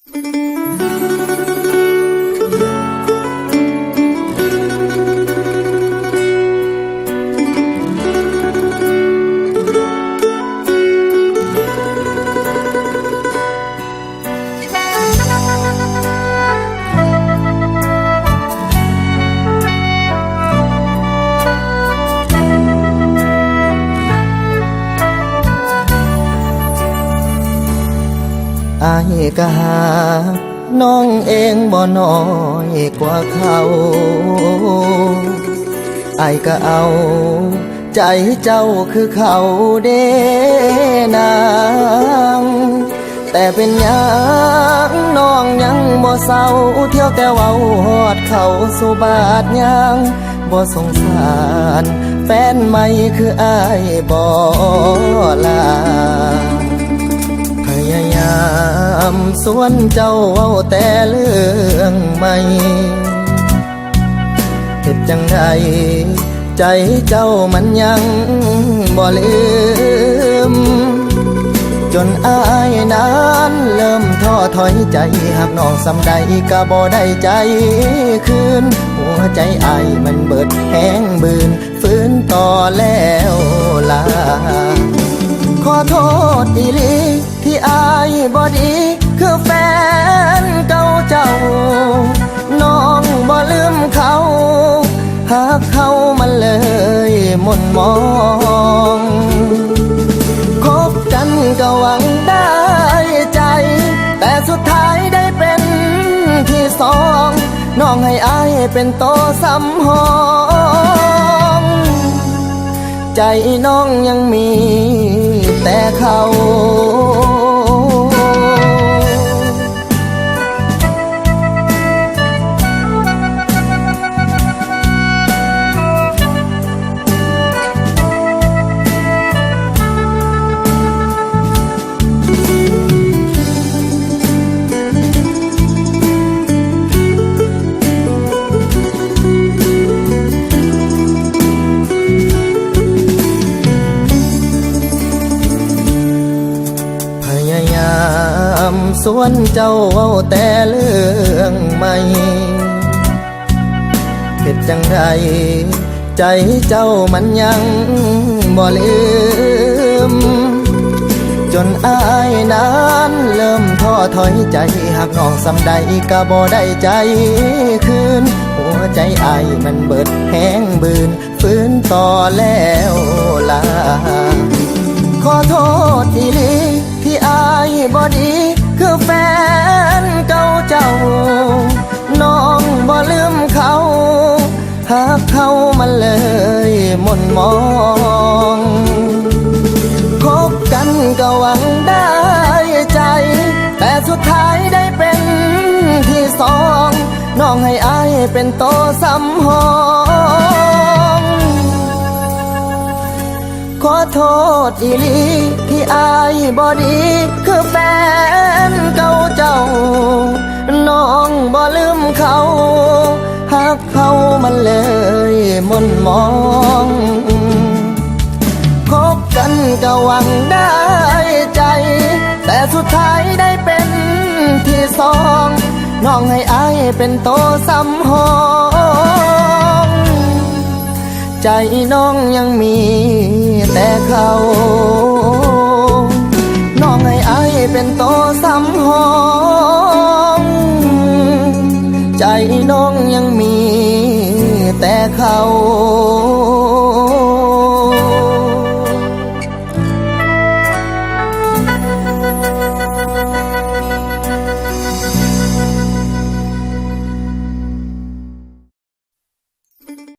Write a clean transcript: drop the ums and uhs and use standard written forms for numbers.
อายก็หาน้องเองบ่น้อยกว่าเขาอายก็เอาใจเจ้าคือเขาเด้นางแต่เป็นหยังน้องยังบ่เศร้าเที่ยวแต่เว้าฮอดเขาสู่บาดยังบ่สงสารแฟนใหม่คืออายบ่ลาพยายามสวนเจ้าเว้าแต่เรื่องใหม่เฮ็ดจังใดใจเจ้ามันยังบ่ลืมจนอายนั้นเริ่มท้อถอยใจหากน้องสำใดก็บ่ได้ใจคืนหัวใจอายมันเบิดแห้งบืนฟื้นต่อแล้วลาขอโทษอีหลีที่อายบ่ดีคือแฟนเก่าเจ้าน้องบ่ลืมเขาหากเขามันเลยหม่นมองคบกันก็หวังได้ใจแต่สุดท้ายได้เป็นที่สองน้องให้อายเป็นโตสำหองใจน้องยังมีแต่เขาสวนเจ้าเว้าแต่เรื่องใหม่เฮ็ดจังใดใจเจ้ามันยังบ่ลืมจนอายนั้นเริ่มท้อถอยใจหากน้องสำใดก็บ่ได้ใจคืนหัวใจอายมันเบิดแห้งบืนฟื้นต่อแล้วลาขอโทษอีหลีที่อายบ่ดีคือแฟนเก่าเจ้าน้องบ่ลืมเขาหากเขามันเลยหม่นมองคบกันก็หวังได้ใจแต่สุดท้ายได้เป็นที่สองน้องให้อายเป็นโตสำหองขอโทษอีหลีที่อายบ่ดีคือแฟนเก่าเจ้าน้องบ่ลืมเขาหากเขามันเลยหม่นมองคบกันก็หวังได้ใจแต่สุดท้ายได้เป็นที่สองน้องให้อายเป็นโตสำหองใจน้องยังมีแต่เขาน้องให้อายเป็นโตสำหองใจน้องยังมีแต่เขา